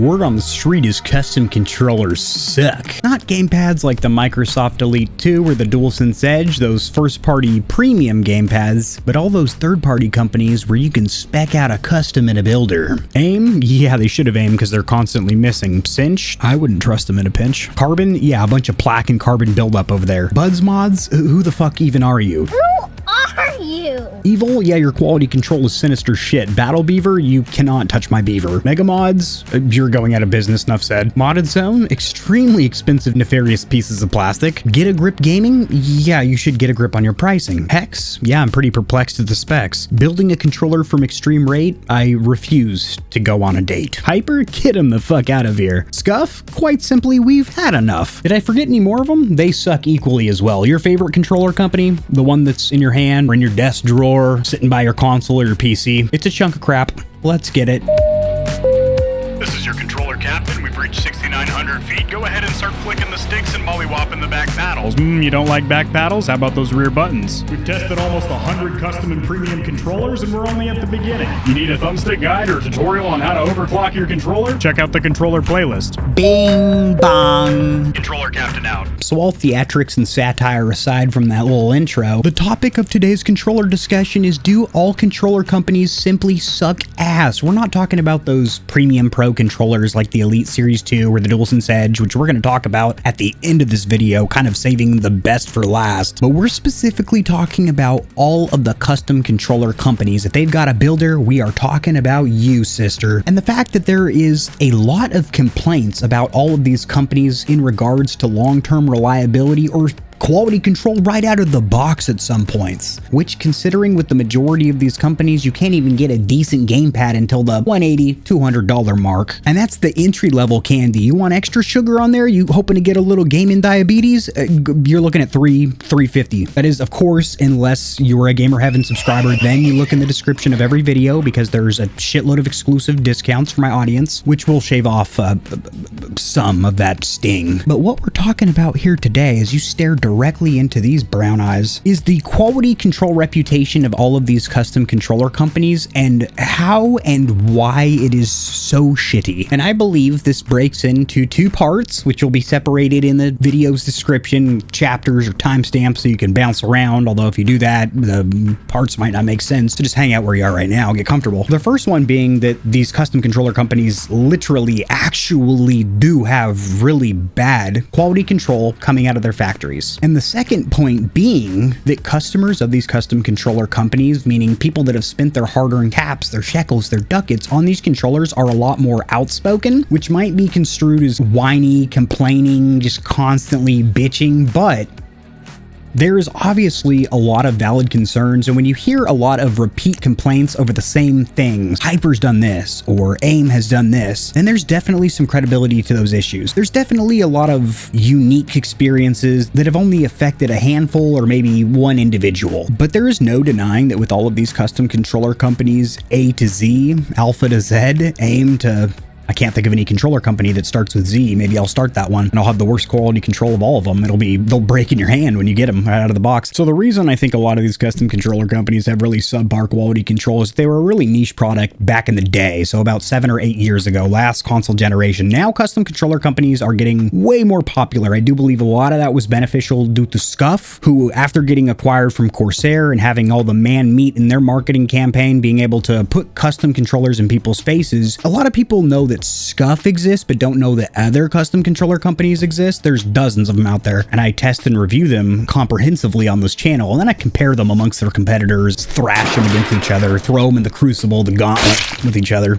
Word on the street is custom controllers suck. Not gamepads like the Microsoft Elite 2 or the DualSense Edge, those first-party premium gamepads, but all those third-party companies where you can spec out a custom in a builder. AIM? Yeah, they should have aimed because they're constantly missing. Cinch? I wouldn't trust them in a pinch. Carbon? Yeah, a bunch of plaque and carbon buildup over there. Buds Mods? Who the fuck even are you? Are you? Evil? Yeah, your quality control is sinister shit. Battle Beaver? You cannot touch my beaver. Mega Mods? You're going out of business, enough said. Modded Zone? Extremely expensive, nefarious pieces of plastic. Get a Grip Gaming? Yeah, you should get a grip on your pricing. Hex? Yeah, I'm pretty perplexed at the specs. Building a controller from ExtremeRate? I refuse to go on a date. HYPR? Get him the fuck out of here. Scuff? Quite simply, we've had enough. Did I forget any more of them? They suck equally as well. Your favorite controller company? The one that's in your hand or in your desk drawer, sitting by your console or your PC. It's a chunk of crap. Let's get it. This is your controller captain. We've reached 6,900 feet. Go ahead and start flicking the sticks and mollywopping the back paddles. You don't like back paddles? How about those rear buttons? We've tested almost 100 custom and premium controllers, and we're only at the beginning. You need a thumbstick guide or a tutorial on how to overclock your controller? Check out the controller playlist. Bing bong. Controller captain out. So all theatrics and satire aside from that little intro, the topic of today's controller discussion is, do all controller companies simply suck ass? We're not talking about those premium pro controllers like the Elite Series 2 or the DualSense Edge, which we're going to talk about at the end of this video, kind of saving the best for last. But we're specifically talking about all of the custom controller companies. If they've got a builder, we are talking about you, sister. And the fact that there is a lot of complaints about all of these companies in regards to long-term reliability or quality control right out of the box at some points, which, considering with the majority of these companies, you can't even get a decent gamepad until the $180, $200 mark. And that's the entry-level candy. You want extra sugar on there? You hoping to get a little gaming diabetes? You're looking at $350. That is, of course, unless you're a GamerHeaven subscriber, then you look in the description of every video because there's a shitload of exclusive discounts for my audience, which will shave off some of that sting. But what we're talking about here today, as you stare directly into these brown eyes, is the quality control reputation of all of these custom controller companies and how and why it is so shitty. And I believe this breaks into two parts, which will be separated in the video's description, chapters or timestamps, so you can bounce around. Although if you do that, the parts might not make sense, so just hang out where you are right now, get comfortable. The first one being that these custom controller companies literally actually do have really bad quality control coming out of their factories. And the second point being that customers of these custom controller companies, meaning people that have spent their hard-earned caps, their shekels, their ducats on these controllers, are a lot more outspoken, which might be construed as whiny, complaining, just constantly bitching, but there is obviously a lot of valid concerns, and when you hear a lot of repeat complaints over the same things, HYPR's done this, or AIM has done this, then there's definitely some credibility to those issues. There's definitely a lot of unique experiences that have only affected a handful or maybe one individual. But there is no denying that with all of these custom controller companies, A to Z, Alpha to Z, AIM to... I can't think of any controller company that starts with Z. Maybe I'll start that one and I'll have the worst quality control of all of them. They'll break in your hand when you get them right out of the box. So the reason I think a lot of these custom controller companies have really subpar quality control is they were a really niche product back in the day. So about 7 or 8 years ago, last console generation. Now custom controller companies are getting way more popular. I do believe a lot of that was beneficial due to Scuff, who after getting acquired from Corsair and having all the man meat in their marketing campaign, being able to put custom controllers in people's faces. A lot of people know that Scuff exists, but don't know that other custom controller companies exist. There's dozens of them out there, and I test and review them comprehensively on this channel, and then I compare them amongst their competitors, thrash them against each other, throw them in the crucible, the gauntlet with each other.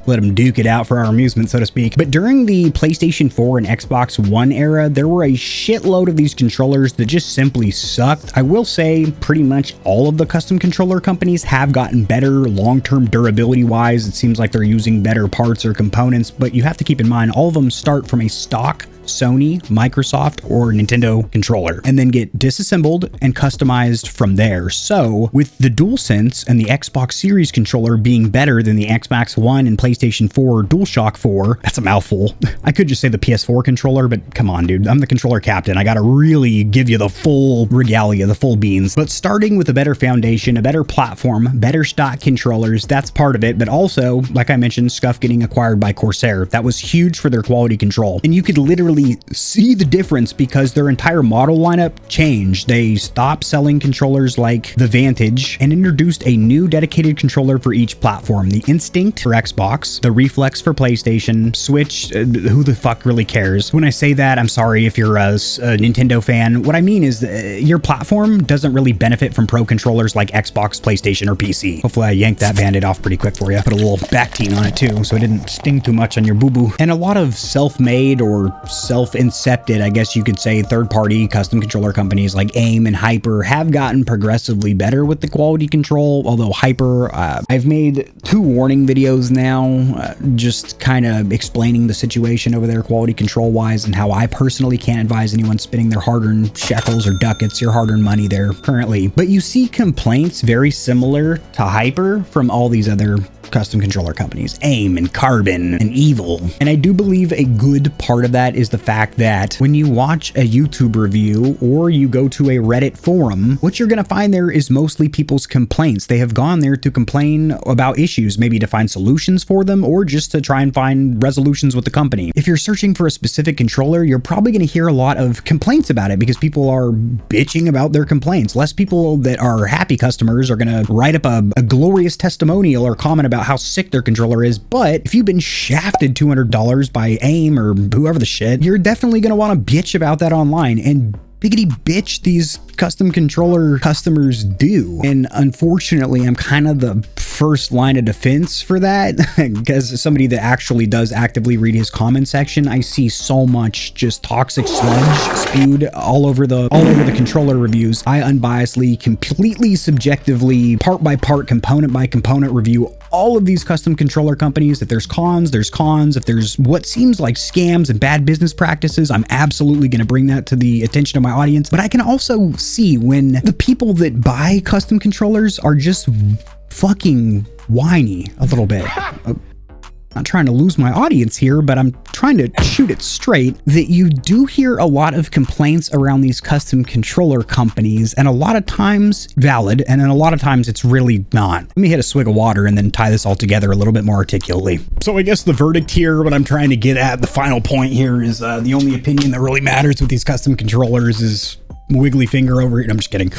Let them duke it out for our amusement, so to speak. But during the PlayStation 4 and Xbox One era, there were a shitload of these controllers that just simply sucked. I will say pretty much all of the custom controller companies have gotten better long-term durability-wise. It seems like they're using better parts or components, but you have to keep in mind all of them start from a stock Sony, Microsoft, or Nintendo controller, and then get disassembled and customized from there. So with the DualSense and the Xbox Series controller being better than the Xbox One and PlayStation 4 DualShock 4, that's a mouthful. I could just say the PS4 controller, but come on, dude. I'm the controller captain. I gotta really give you the full regalia, the full beans. But starting with a better foundation, a better platform, better stock controllers, that's part of it. But also, like I mentioned, Scuf getting acquired by Corsair. That was huge for their quality control. And you could literally see the difference because their entire model lineup changed. They stopped selling controllers like the Vantage and introduced a new dedicated controller for each platform. The Instinct for Xbox, the Reflex for PlayStation, Switch, who the fuck really cares? When I say that, I'm sorry if you're a Nintendo fan. What I mean is your platform doesn't really benefit from pro controllers like Xbox, PlayStation, or PC. Hopefully I yanked that band-aid off pretty quick for you. Put a little Bactine on it too, so it didn't sting too much on your boo-boo. And a lot of self-made or self-incepted, I guess you could say, third-party custom controller companies like AIM and HYPR have gotten progressively better with the quality control, although HYPR, I've made 2 warning videos now, just kind of explaining the situation over there quality control-wise and how I personally can't advise anyone spending their hard-earned shekels or ducats, your hard-earned money there currently. But you see complaints very similar to HYPR from all these other custom controller companies, AIM and Carbon and Evil. And I do believe a good part of that is the fact that when you watch a YouTube review or you go to a Reddit forum, what you're going to find there is mostly people's complaints. They have gone there to complain about issues, maybe to find solutions for them or just to try and find resolutions with the company. If you're searching for a specific controller, you're probably going to hear a lot of complaints about it because people are bitching about their complaints. Less people that are happy customers are going to write up a glorious testimonial or comment about how sick their controller is. But if you've been shafted $200 by AIM or whoever the shit, you're definitely going to want to bitch about that online. And biggity bitch, these custom controller customers do. And unfortunately, I'm kind of the first line of defense for that because as somebody that actually does actively read his comment section, I see so much just toxic sludge spewed all over the controller reviews. I unbiasedly, completely subjectively, part by part, component by component review all of these custom controller companies. If there's cons, there's cons. If there's what seems like scams and bad business practices, I'm absolutely going to bring that to the attention of my audience. But I can also see when the people that buy custom controllers are just fucking whiny a little bit. Not trying to lose my audience here, but I'm trying to shoot it straight, that you do hear a lot of complaints around these custom controller companies, and a lot of times valid, and then a lot of times it's really not. Let me hit a swig of water and then tie this all together a little bit more articulately. So I guess the verdict here, what I'm trying to get at, the final point here is the only opinion that really matters with these custom controllers is wiggly finger over it. I'm just kidding.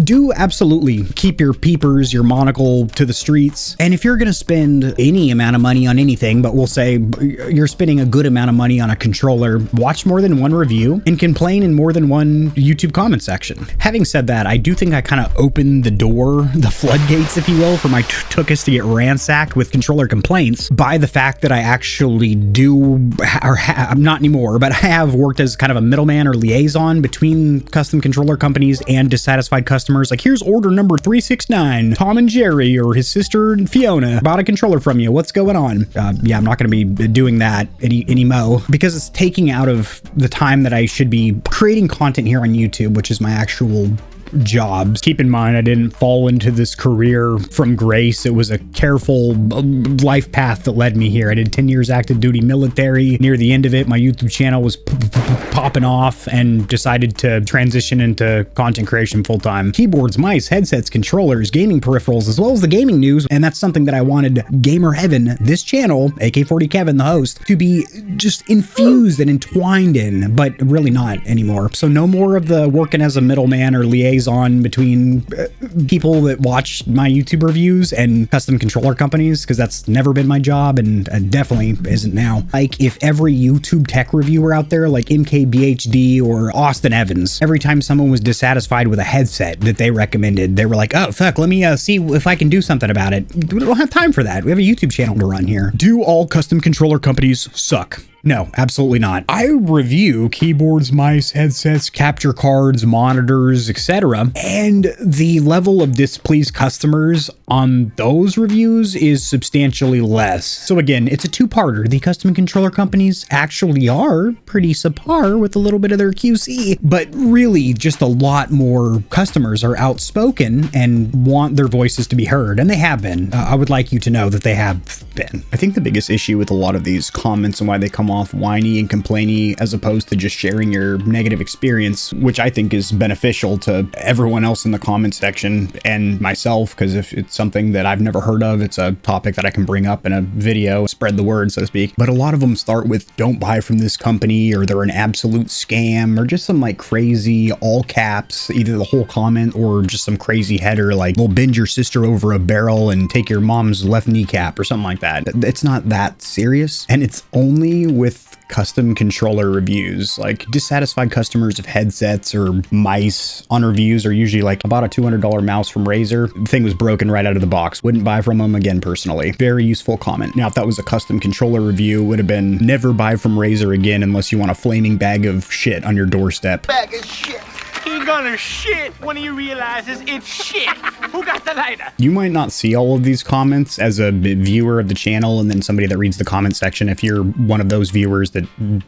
Do absolutely keep your peepers, your monocle to the streets. And if you're going to spend any amount of money on anything, but we'll say you're spending a good amount of money on a controller, watch more than one review and complain in more than one YouTube comment section. Having said that, I do think I kind of opened the door, the floodgates, if you will, for my tuchus to get ransacked with controller complaints by the fact that I actually do, I'm not anymore, but I have worked as kind of a middleman or liaison between custom controller companies and dissatisfied customers. Like, here's order number 369. Tom and Jerry or his sister Fiona bought a controller from you. What's going on? Yeah, I'm not going to be doing that anymore because it's taking out of the time that I should be creating content here on YouTube, which is my actual jobs. Keep in mind, I didn't fall into this career from grace. It was a careful life path that led me here. I did 10 years active duty military. Near the end of it, my YouTube channel was popping off and decided to transition into content creation full-time. Keyboards, mice, headsets, controllers, gaming peripherals, as well as the gaming news. And that's something that I wanted GamerHeaven, this channel, AK40 Kevin, the host, to be just infused and entwined in, but really not anymore. So no more of the working as a middleman or liaison between people that watch my YouTube reviews and custom controller companies, because that's never been my job and definitely isn't now. Like, if every YouTube tech reviewer out there like MKBHD or Austin Evans, every time someone was dissatisfied with a headset that they recommended, they were like, oh fuck, let me see if I can do something about it. We don't have time for that. We have a YouTube channel to run here. Do all custom controller companies suck? No, absolutely not. I review keyboards, mice, headsets, capture cards, monitors, etc. And the level of displeased customers on those reviews is substantially less. So again, it's a two-parter. The custom controller companies actually are pretty subpar with a little bit of their QC, but really just a lot more customers are outspoken and want their voices to be heard, and they have been. I would like you to know that they have been. I think the biggest issue with a lot of these comments and why they come off whiny and complainy as opposed to just sharing your negative experience, which I think is beneficial to everyone else in the comment section and myself, because if it's something that I've never heard of, it's a topic that I can bring up in a video, spread the word, so to speak. But a lot of them start with "don't buy from this company," or "they're an absolute scam," or just some like crazy all caps, either the whole comment or just some crazy header like "we'll bend your sister over a barrel and take your mom's left kneecap," or something like that. It's not that serious, and it's only with custom controller reviews. Like, dissatisfied customers of headsets or mice on reviews are usually like, "about a $200 mouse from Razer. The thing was broken right out of the box. Wouldn't buy from them again personally." Very useful comment. Now, if that was a custom controller review, it would have been "never buy from Razer again unless you want a flaming bag of shit on your doorstep." Bag of shit. He gonna shit when he realizes it's shit. Who got the lighter? You might not see all of these comments as a viewer of the channel and then somebody that reads the comment section, if you're one of those viewers that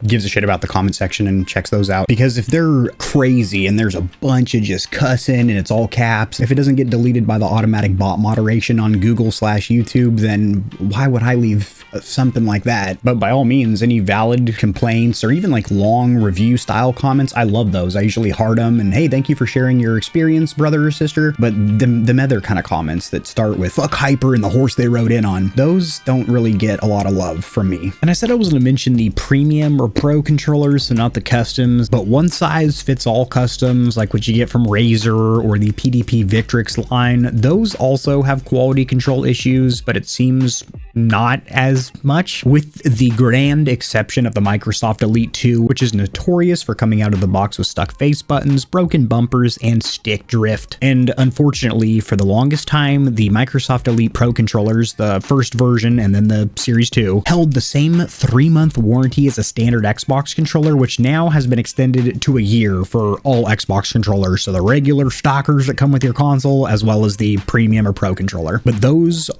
gives a shit about the comment section and checks those out. Because if they're crazy and there's a bunch of just cussing and it's all caps, if it doesn't get deleted by the automatic bot moderation on Google/YouTube, then why would I leave something like that? But by all means, any valid complaints or even like long review style comments, I love those. I usually heart them and, "hey, thank you for sharing your experience, brother or sister." But them other kind of comments that start with "fuck HYPR and the horse they rode in on," those don't really get a lot of love from me. And I said I was going to mention the premium or pro controllers, so not the customs, but one size fits all customs like what you get from Razer or the PDP Victrix line. Those also have quality control issues, but it seems not as much, with the grand exception of the Microsoft Elite 2, which is notorious for coming out of the box with stuck face buttons, broken bumpers, and stick drift. And unfortunately, for the longest time, the Microsoft Elite Pro controllers, the first version and then the Series 2, held the same 3-month warranty as a standard Xbox controller, which now has been extended to a year for all Xbox controllers, so the regular stockers that come with your console, as well as the premium or pro controller. But those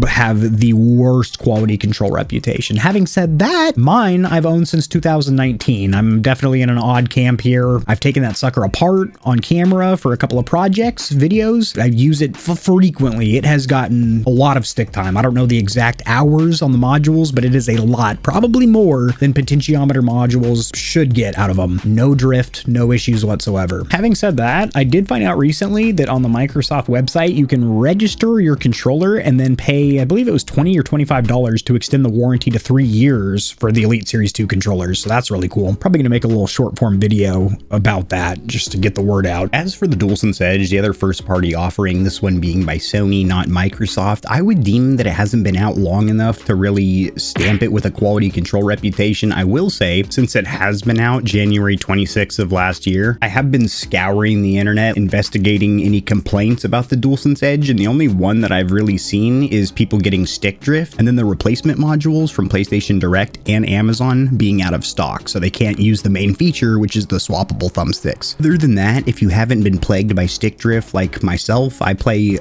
have the worst quality control reputation. Having said that, mine I've owned since 2019. I'm definitely in an odd camp here. I've taken that sucker apart on camera for a couple of projects, videos. I use it frequently. It has gotten a lot of stick time. I don't know the exact hours on the modules, but it is a lot, probably more than potentiometer modules should get out of them. No drift, no issues whatsoever. Having said that, I did find out recently that on the Microsoft website, you can register your controller and then pay, I believe it was $20 or $25 to extend the warranty to 3 years for the Elite Series 2 controllers. So that's really cool. I'm probably going to make a little short form video about that just to get the word out. As for the DualSense Edge, the other first party offering, this one being by Sony, not Microsoft, I would deem that it hasn't been out long enough to really stamp it with a quality control reputation. I will say, since it has been out January 26th of last year, I have been scouring the internet, investigating any complaints about the DualSense Edge, and the only one that I've really seen is people getting stick drift, and then the replacement modules from PlayStation Direct and Amazon being out of stock, so they can't use the main feature, which is the swappable thumbsticks. Other than that, if you haven't been plagued by stick drift like myself, I play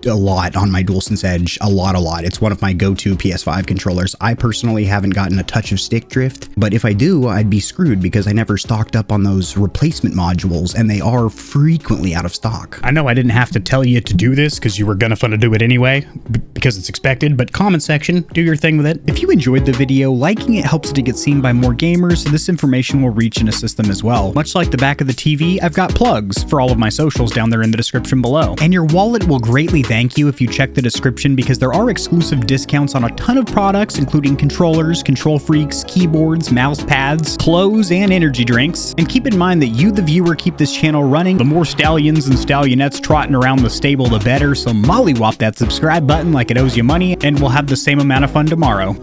a lot on my DualSense Edge, a lot. It's one of my go-to PS5 controllers. I personally haven't gotten a touch of stick drift, but if I do, I'd be screwed because I never stocked up on those replacement modules, and they are frequently out of stock. I know I didn't have to tell you to do this because you were gonna do it anyway, because it's expected, but comment section, do your thing with it. If you enjoyed the video, liking it helps it to get seen by more gamers, so this information will reach and assist them as well. Much like the back of the TV, I've got plugs for all of my socials down there in the description below. And your wallet will greatly thank you if you check the description, because there are exclusive discounts on a ton of products, including controllers, KontrolFreeks, keyboards, mouse pads, clothes, and energy drinks. And keep in mind that you, the viewer, keep this channel running. The more stallions and stallionettes trotting around the stable, the better, so mollywop that subscribe button like it owes you money, and we'll have the same amount of fun tomorrow.